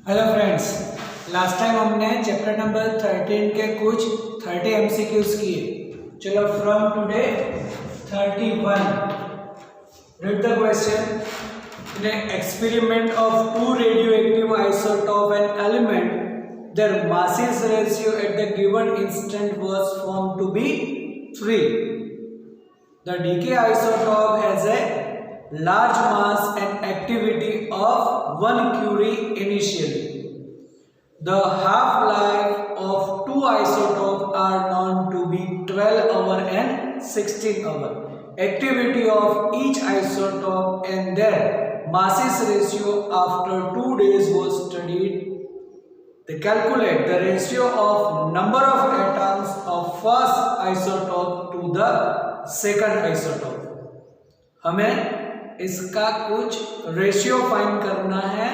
Hello friends, last time हमने chapter number 13 के कुछ 30 एमसीक्यूज किए। चलो from today 31 read the question. In an experiment of two radioactive isotopes and element, their masses ratio at the given instant was found to be 3. The decay isotope has a large mass and activity of 1 curie initially. The half-life of two isotopes are known to be 12 hours and 16 hours. Activity of each isotope and their masses ratio after 2 days was studied. They calculate the ratio of number of atoms of first isotope to the second isotope. हमें इसका कुछ ratio find करना है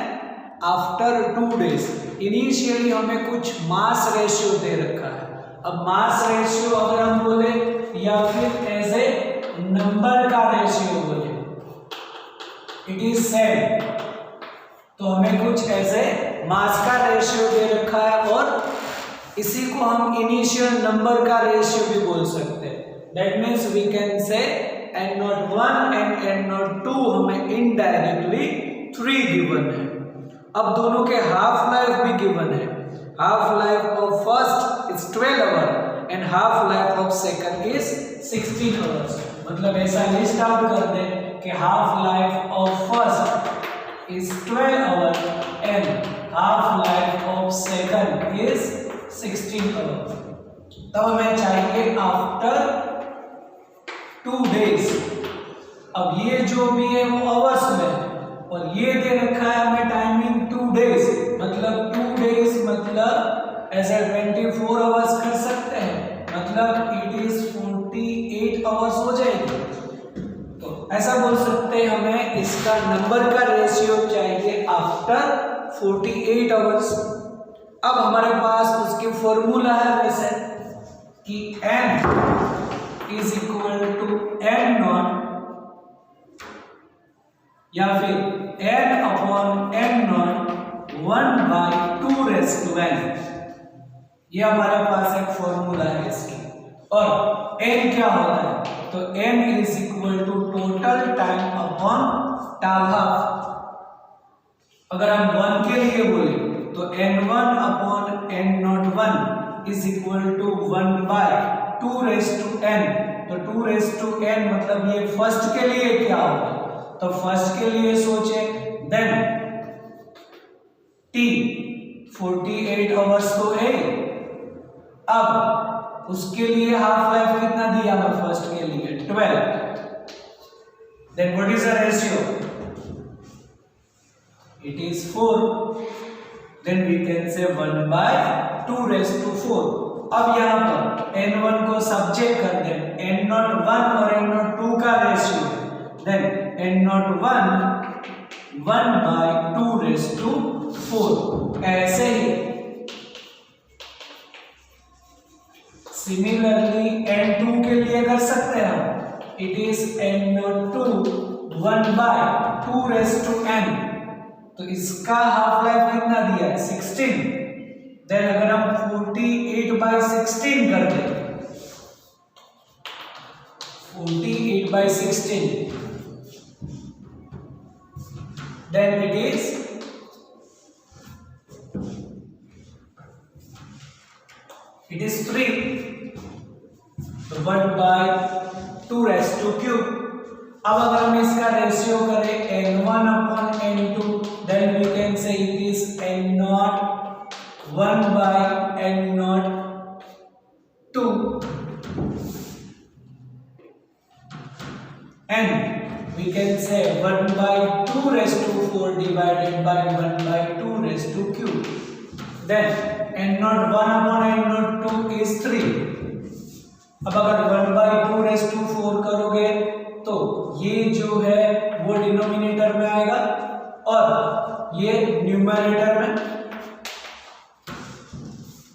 after 2 days. Initially हमें कुछ mass ratio दे रखा है। अब मास रेशियो अगर हम बोले या फिर एज ए नंबर का रेशियो बोले, इट इज सेम, तो हमें कुछ ऐसे मास का रेशियो दे रखा है और इसी को हम इनिशियल नंबर का रेशियो भी बोल सकते हैं। दैट मीन्स वी कैन से n01 एंड n02 हमें इनडायरेक्टली 3 गिवन है। अब दोनों के हाफ लाइफ भी गिवन है। Half life of first is 12 hour and half life of second is 16 hours. मतलब ऐसा लिस्ट आउट कर दे कि half life of first is 12 hour and half life of second is 16 hour. तब हमें चाहिए आफ्टर 2 डेज। अब ये जो भी है वो आवर्स में, और ये दे रखा है हमें टाइमिंग 2 डेज, मतलब 2 डेज मतलब ऐसे 24 आवर्स कर सकते हैं, मतलब इट इज 48 आवर्स हो जाएगी। तो ऐसा बोल सकते हैं हमें इसका नंबर का रेशियो चाहिए आफ्टर 48 आवर्स। अब हमारे पास उसकी फॉर्मूला है वैसे कि n is equal to n not या फिर n upon n not 1/2 raise to n। ये हमारे पास एक फॉर्मूला है इसकी। और n क्या होता है? तो n is equal to total time upon tau half. अगर हम 1 के लिए बोले तो n1 upon n01 is equal to 1/2 raise to n। तो 2 रेज़ टू n मतलब ये फर्स्ट के लिए क्या होगा? तो फर्स्ट के लिए सोचे देन t 48 आवर्स तो है। अब उसके लिए हाफ लाइफ कितना दिया है फर्स्ट के लिए? 12। Then what is the ratio? It is 4। Then we can say 1/2 raise to 4। अब यहाँ पर n1 को सब्जेक्ट कर दें, n01 और n02 का ratio, then n01 1/2 raise to 4। ऐसे ही सिमिलरली n2 के लिए कर सकते हैं हम। It is n02 1/2 raise to n। तो इसका हाफ लाइफ कितना दिया है? 16। देन अगर हम 48/16 कर दें, 48/16, देन इट इज 3। तो 1/2 रेज़ टू क्यूब। अब अगर हम इसका रेशियो करें n1 अपॉन n2, then we can say it is n0 1/n02 and we can say 1/2 raise to 4 divided by 1/2 raise to cube. then n01 upon n02 is 3। अब अगर 1/2 raise to 4 करोगे तो ये जो है वो डिनोमिनेटर में आएगा और ये न्यूमरेटर में।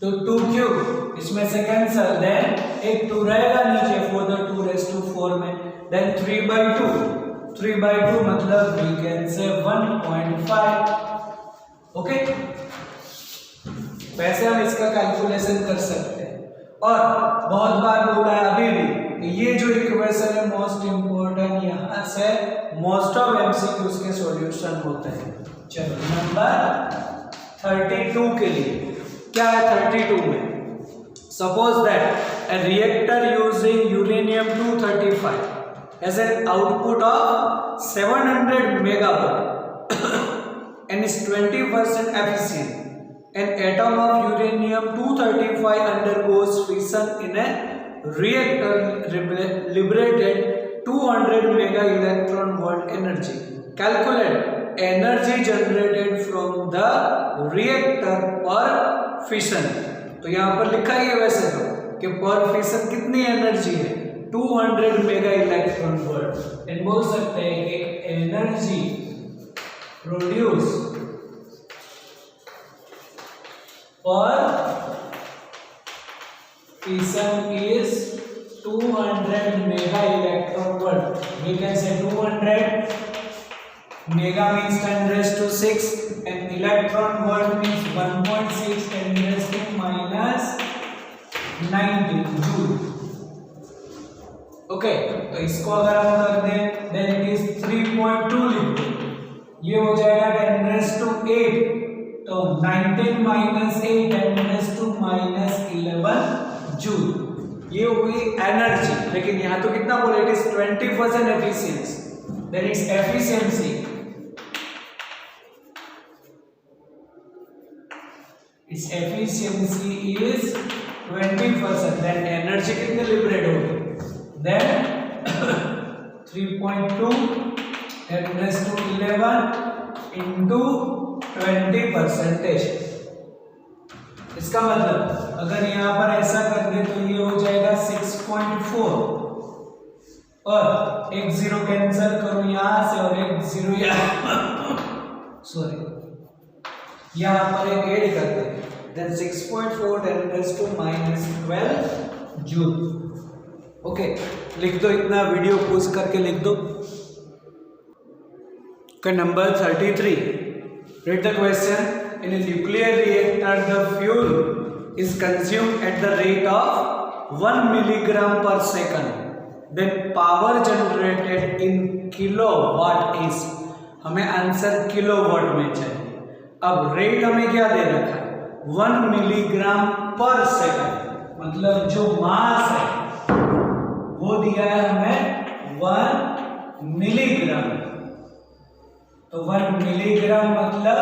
तो 2 क्यूब इसमें से कैंसल, देन एक 2 रहेगा नीचे फॉर द 2 रेज़ टू 4 में, देन 3/2 मतलब वी कैन से 1.5। ओके। वैसे हम इसका कैलकुलेशन कर सकते हैं। और बहुत बार बोला है अभी भी कि ये जो इक्वेशन है मोस्ट इंपोर्टेंट, यहाँ से मोस्ट ऑफ एमसीक्यूज के सॉल्यूशन होते हैं। चलो नंबर 32 के लिए क्या है 32 में, suppose that a reactor using uranium 235 has an output of 700 megawatt and is 20% efficient. An atom of uranium 235 undergoes fission in a reactor liberated 200 mega electron volt energy. Calculate energy generated from the reactor per fission. तो यहाँ पर लिखा ही है वैसे तो कि पर fission कितनी एनर्जी है 200 मेगा इलेक्ट्रॉन वोल्ट। एंड बोल सकते हैं कि एनर्जी प्रोड्यूस पर fission is 200 mega electron volt. We can say 200 mega means 10 raised to 6 and electron volt means 1.6 10 raised to minus 90 joule. Okay, तो इसको अगर हम कर दें देन इट इज 3.2 लिखो, ये हो जाएगा 10 raised to 8, तो 19 minus 8 10 raised to minus 11 joule. ये हुई एनर्जी, लेकिन यहाँ तो कितना बोले it is 20% efficiency, then it's efficiency its efficiency is 20%, then energy कितने लिबरेट होगी, then 3.2 10 raised to 11 into 20%। इसका मतलब अगर यहाँ पर ऐसा कर दे तो ये हो जाएगा 6.4 और एक जीरो कैंसिल करो यहाँ से और एक जीरो यहाँ सॉरी यहाँ पर एक ऐड करते हैं, then 6.4 10 raised to minus 12 joule. Okay, लिख दो इतना, वीडियो पॉज करके लिख दो। Okay, number 33, read the question. In a nuclear reactor the fuel is consumed at the rate of 1 milligram per second, then power generated in kilowatt is, हमें answer kilowatt में चाहिए। अब रेट हमें क्या दे रखा है 1 मिलीग्राम पर सेकंड, मतलब जो मास है वो दिया है हमें 1 मिलीग्राम, तो 1 मिलीग्राम मतलब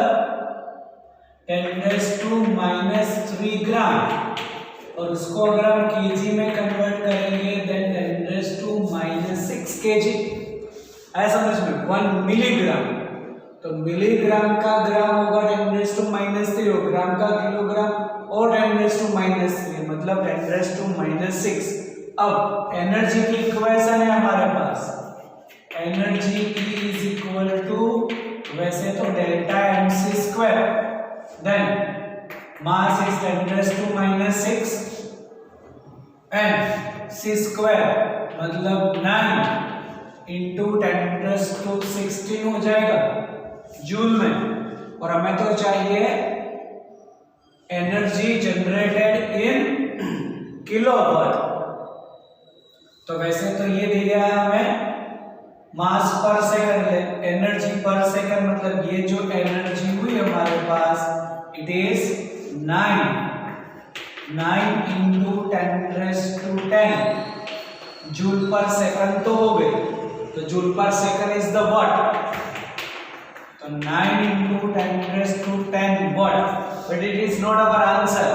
10 raised to minus 3 ग्राम, और उसको अगर हम केजी में कन्वर्ट करेंगे then 10 raised to minus 6 KG. आया समझ में 1 मिलीग्राम, तो मिलीग्राम का ग्राम होगा 10 raised to minus 3, ग्राम का किलोग्राम और 10 raised to minus 3 मतलब 10 raised to minus 6। अब एनर्जी की इक्वेशन है हमारे पास, एनर्जी इज इक्वल टू वैसे तो delta mc square, then mass is 10 raised to minus 6 and c square मतलब 9 into 10 raised to 16 हो जाएगा जूल में, और हमें तो चाहिए एनर्जी जनरेटेड इन किलोवाट। तो वैसे तो ये दिया है हमें मास पर सेकंड, एनर्जी पर सेकंड मतलब ये जो एनर्जी हुई हमारे पास it is 9 into 10 raised to 10 joule per second तो हो गए, तो joule per second is the what, तो 9 into 10 raised to 10 watt, but it is not our answer,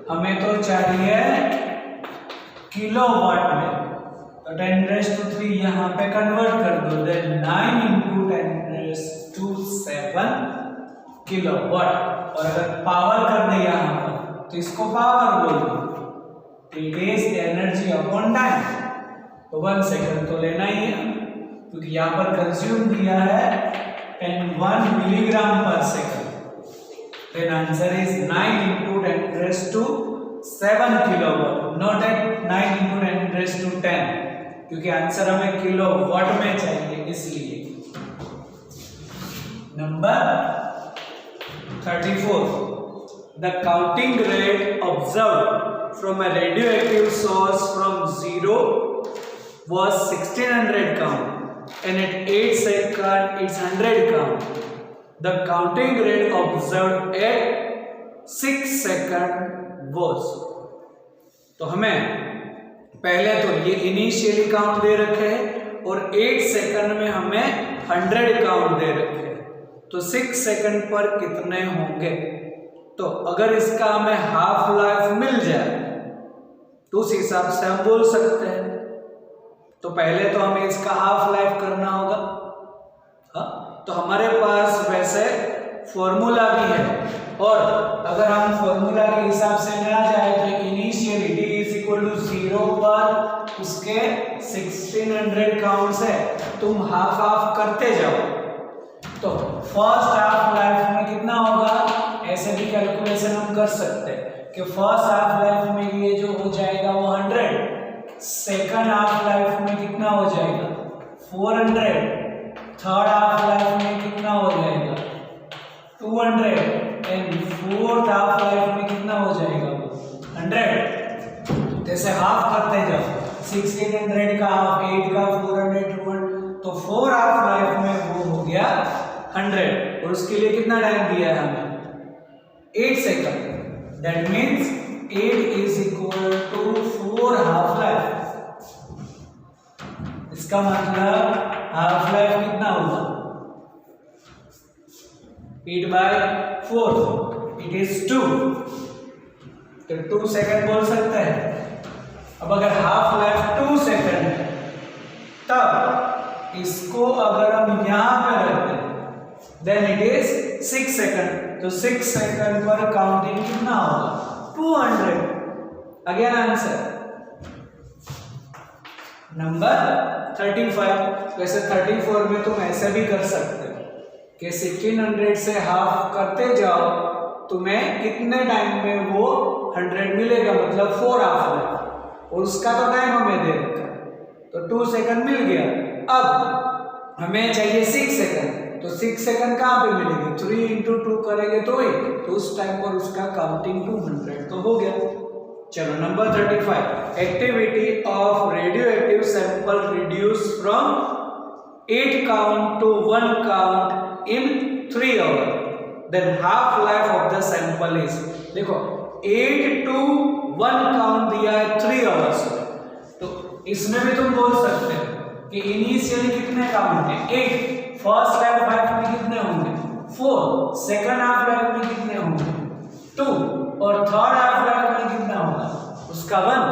हमें तो चाहिए किलोवाट में, तो 10 raised to 3 यहाँ पे कन्वर्ट कर दो, then 9 into 10 raised to 7 kilowatt, और अगर पावर कर दे यहाँ पर तो इसको पावर बोल दो, it is energy upon time, तो 1 सेकंड तो लेना ही है क्योंकि यहाँ पर कंज्यूम दिया है 1 मिलीग्राम पर second, then answer is 9 into 10 raised to 7 kilowatt, not at 9 into 10 raised to 10, क्योंकि आंसर हमें किलोवाट में चाहिए इसलिए। Number 34, the counting rate observe from a radioactive source from 0 was 1600 count and at 8 seconds it's 100 count. The counting rate observed at 6 seconds was. तो हमें पहले तो ये इनिशियली काउंट दे रखे हैं और 8 सेकंड में हमें 100 काउंट दे रखे हैं, तो 6 सेकंड पर कितने होंगे। तो अगर इसका हमें हाफ लाइफ मिल जाए तो उस हिसाब से हम बोल सकते हैं। तो पहले तो हमें इसका हाफ लाइफ करना होगा। हाँ, तो हमारे पास वैसे फॉर्मूला भी है, और अगर हम फॉर्मूला के हिसाब से ना जाए तो initially t is equal to 0 पर उसके 1600 काउंट्स है, तुम हाफ हाफ करते जाओ। तो फर्स्ट हाफ लाइफ में कितना होगा, ऐसे भी कैलकुलेशन हम कर सकते हैं कि फर्स्ट हाफ लाइफ में ये जो हो जाएगा वो 100, सेकंड हाफ लाइफ में कितना हो जाएगा 400, थर्ड हाफ लाइफ में कितना हो जाएगा 200 एंड फोर्थ हाफ लाइफ में कितना हो जाएगा 100। जैसे हाफ करते जाओ, 1600 का हाफ, 8 का 400, 200, तो 4 हाफ लाइफ में वो हो गया 100, और उसके लिए कितना टाइम दिया है हमें 8 second. That means 8 is equal to 4 half life. इसका मतलब हाफ लाइफ कितना होगा 8/4, इट इज 2, तो 2 सेकंड बोल सकते हैं। अब अगर हाफ लाइफ 2 सेकंड है, तब इसको अगर हम यहां पे रखते हैं देन इट इज 6 सेकंड, तो 6 सेकंड पर काउंटिंग कितना होगा 200। Again answer number 35। वैसे 34 में तुम ऐसे भी कर सकते हो कि 1600 से हाफ करते जाओ, तुम्हें कितने टाइम में वो 100 मिलेगा, मतलब 4 हाफ है, और उसका तो टाइम हमें दे रखा है, तो 2 सेकंड मिल गया। अब हमें चाहिए 6 सेकंड, तो 6 सेकंड कहाँ पे मिलेगी 3 into 2 करेंगे तो ही, तो उस टाइम पर उसका काउंटिंग 200 तो हो गया। चलो number 35, activity of radioactive sample reduce from 8 count to 1 count in 3 hour, then half life of the sample is. देखो 8 to 1 काउंट दिया है 3 आवर्स, तो इसमें भी तुम बोल सकते हो कि इनिशियली कितने काउंट है 8, फर्स्ट लाइफ में कितने होंगे 4, सेकंड हाफ लाइफ में कितने होंगे 2, और थर्ड हाफ लाइफ में कितना होगा उसका 1।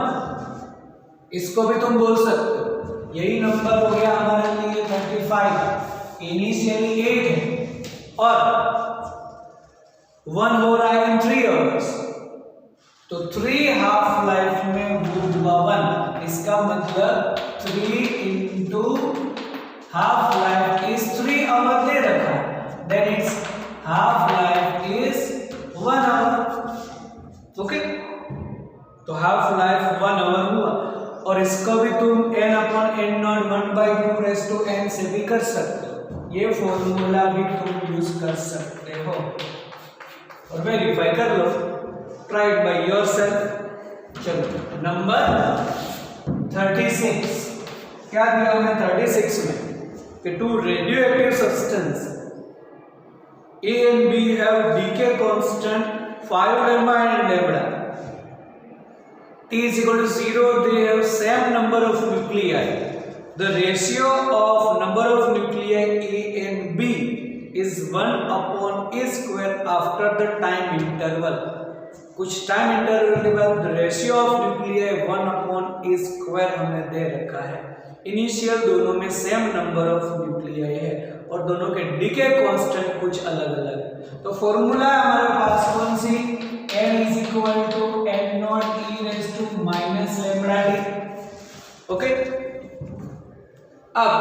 इसको भी तुम बोल सकते हो। यही नंबर हो गया हमारे लिए 35। इनिशियली 8 है और 1 हो रहा है इन 3 आवर्स, तो 3 हाफ लाइफ में वो हुआ 1। इसका मतलब 3 into half life is 3 hour दे रखा है, then its half life is 1 hour. Okay, तो हाफ लाइफ 1 आवर हुआ, और इसको भी तुम n/n0 1/2 raised to n से भी कर सकते हो। ये फॉर्मूला भी तुम यूज कर सकते हो और वेरीफाई कर लो, ट्राई इट बाय योरसेल्फ। चलो नंबर 36, क्या दिया हमें 36 में कि 2 radioactive substance A and B have decay constant 5 lambda and lambda. T is equal to 0. They have same number of nuclei. The ratio of number of nuclei A and B is 1/a square after the time interval. कुछ time interval के बाद ratio of nuclei 1/a square हमें दे रखा है। Initial दोनों में same number of nuclei है और दोनों के डीके कांस्टेंट कुछ अलग अलग है। तो फॉर्मूला हमारे पास कौन सी, n is equal to n0 e raised to minus lambda t। Okay, अब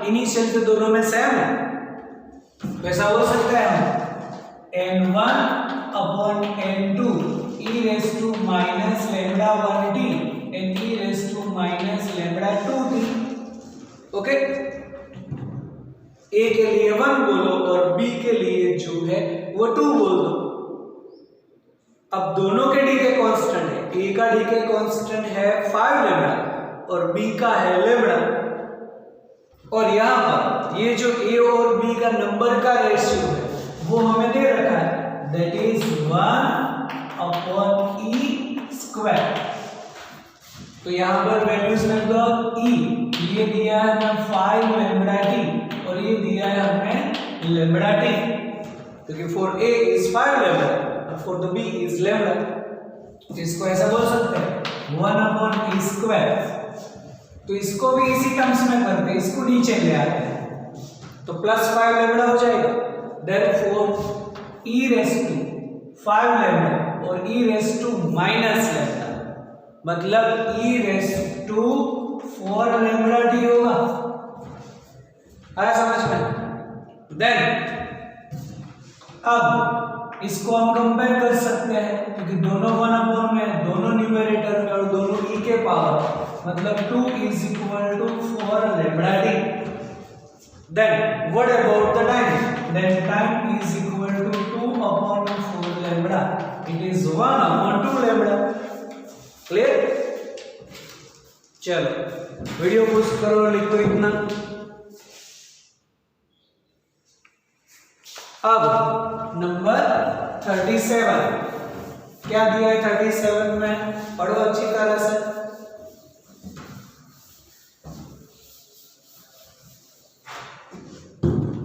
इनिशियल तो दोनों में सेम है, वैसा बोल सकते हैं हम n1/n2 e raised to minus lambda 1t and e raised to minus lambda 2t। Okay, a के लिए 1 बोलो और b के लिए जो है वो 2 बोल दो। दोनों के डीके कांस्टेंट है, ए का डीके कांस्टेंट है 5 लेमड़ा और बी का है लेमड़ा, और यहाँ पर ये जो ए और बी का नंबर का रेशियो है वो हमें दे रखा है, दैट इज 1/e²। तो यहाँ पर वैल्यूज लिख दो। ई ये दिया है हमें 5 लेमड़ा टी और ये दिया है हमें लेमड़ा टी, क्योंकि फॉर ए इज 5 लेमड़ा और for the B is lambda. इसको ऐसा बोल सकते हैं 1/e²। तो इसको भी इसी टर्म्स में करते हैं, इसको नीचे ले आते हैं तो +5 लेमड़ा हो जाएगा। देयरफॉर e⁻5 लेमड़ा और e⁻−लेमड़ा मतलब e⁻4 लेमड़ा टी होगा। आया समझ में? देन अब इसको हम कंपेयर कर सकते हैं क्योंकि दोनों 1/, में दोनों न्यूमरेटर में और दोनों e के पावर मतलब 2 = 4 lambda T. Then what about the time? Then time is equal to 2/4 lambda, it is 1/2 lambda. Clear? चलो वीडियो पोस्ट करो, लिखो इतना। अब नंबर 37 क्या दिया है 37 में, पढ़ो अच्छी तरह से।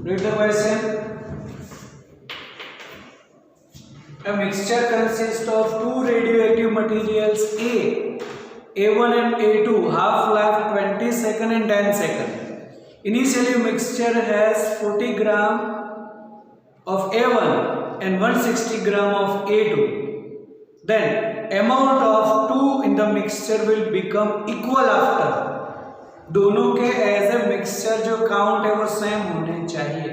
Read the question. A mixture consists of two radioactive materials A1 and A2, half-life 20 seconds and 10 seconds. Initially, mixture has 40 gram of A1 and 160 gram of A2. Then, amount of 2 in the mixture will become equal after. दोनों के as a mixture जो count है वो same होने चाहिए।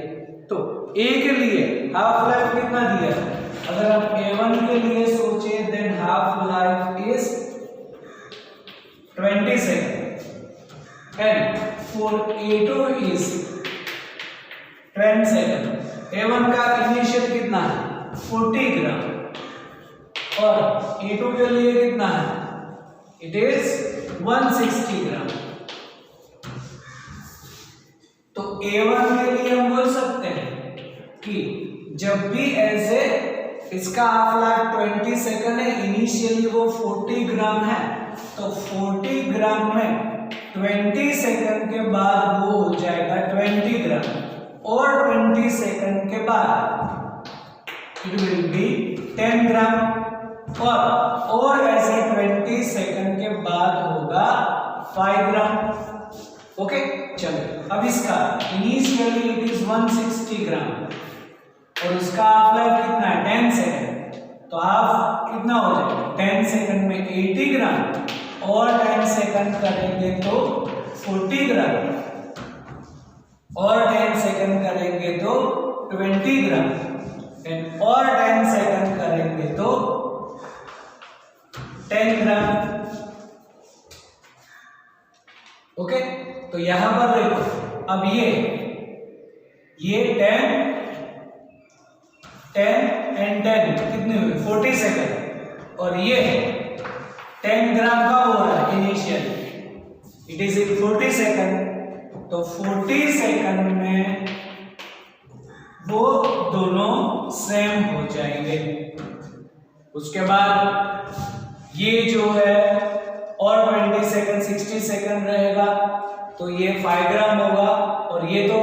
तो ए के लिए हाफ लाइफ कितना दिया है? अगर हम A1 के लिए सोचे then half life is 20 second and for A2 is 10 second. A1 का इनिशियल कितना है 40 ग्राम और A2 के लिए कितना है, इट इज 160 ग्राम। तो A1 के लिए हम बोल सकते हैं कि जब भी ऐसे इसका हाफ लाइफ 20 सेकंड है, इनिशियली वो 40 ग्राम है, तो 40 ग्राम में 20 सेकंड के बाद वो हो जाएगा 20 ग्राम और 20 सेकंड के बाद इट विल बी 10 ग्राम और ऐसे 20 सेकंड के बाद होगा 5 ग्राम। ओके चलो अब इसका इनिशियली इट इज 160 ग्राम और उसका हाफ लाइफ कितना है 10 सेकंड, तो हाफ कितना हो जाएगा 10 सेकंड में 80 ग्राम और 10 सेकंड करेंगे तो 40 ग्राम और 10 सेकंड करेंगे तो 20 ग्राम और 10 सेकंड करेंगे तो 10 ग्राम। ओके तो यहां पर देखो अब ये 10 एंड 10 कितने हुए 40 सेकंड और ये 10 ग्राम का हो रहा है initial, it is in 40 second. तो 40 सेकंड में वो दोनों सेम हो जाएंगे। उसके बाद ये जो है और 20 सेकंड 60 सेकंड रहेगा तो ये 5 ग्राम होगा और ये तो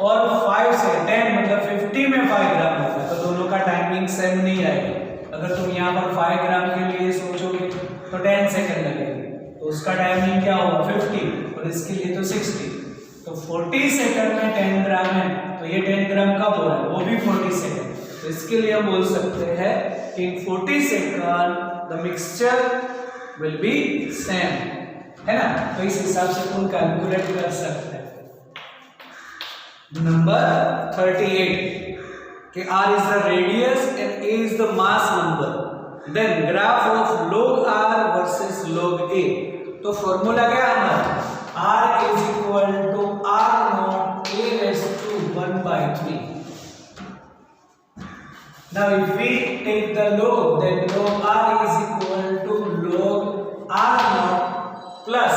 और 5 से 10 मतलब 50 में 5 ग्राम होगा, तो दोनों का टाइमिंग सेम नहीं आएगा। अगर तुम यहाँ पर 5 ग्राम के लिए सोचोगे तो 10 सेकंड लगेगी, तो उसका टाइमिंग क्या होगा 50 और इसके लिए तो 60। तो 40 सेकंड में 10 ग्राम है तो ये 10 ग्राम कब हो रहा है, वो भी 40 सेकंड। तो इसके लिए हम बोल सकते हैं कि 40 second the mixture will be same, है ना। तो इस हिसाब से तुम कैलकुलेट कर सकते हैं। नंबर 38 कि R is the radius and A is the mass number, then graph of log R versus log A। तो फॉर्मूला क्या है हमारा, R is equal to R naught A raised to 1/3। Now if we take the log, then log r is equal to log r naught plus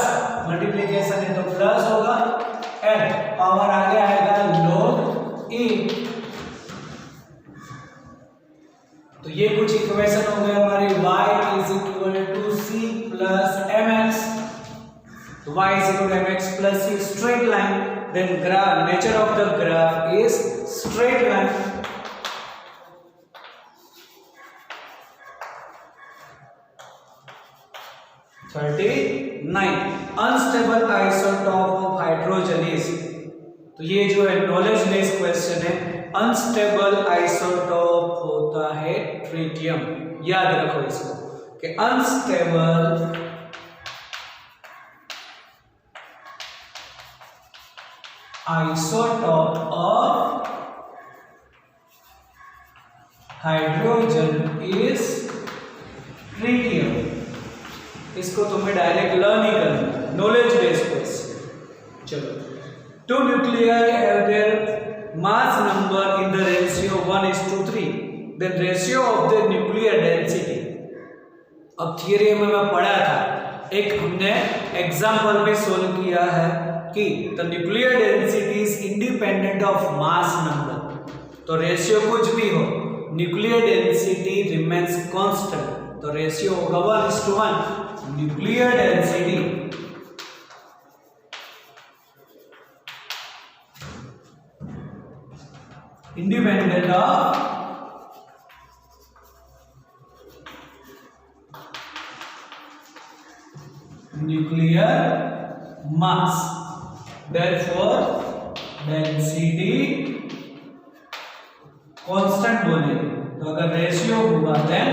multiplication है तो plus होगा and power आगे आएगा log e। तो ये कुछ equation हो गए हमारे y is equal to c plus mx। तो y is equal to mx plus c straight line, then graph, nature of the graph is straight line। Unstable isotope of hydrogen is. तो ये जो है knowledge based question है। Unstable isotope होता है tritium, याद रखो इसको कि unstable isotope of hydrogen is tritium. इसको तुम्हें डायरेक्ट लर्न ही करना, नॉलेज बेस्ड क्वेश्चन। चलो, two nuclei have their mass number in the ratio 1:3, then ratio of the nuclear density. अब थियरी में मैं पढ़ा था, एक हमने एग्जांपल पे सोल्व किया है कि the nuclear density is independent of mass number. तो रेशियो कुछ भी हो, न्यूक्लियर डेंसिटी रिमेन्स कांस्टेंट। तो रेशियो होगा 1:1। Nuclear density independent of nuclear mass, therefore density constant बोले। तो अगर रेशियो होगा देन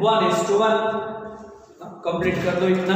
1:1। कंप्लीट कर दो इतना।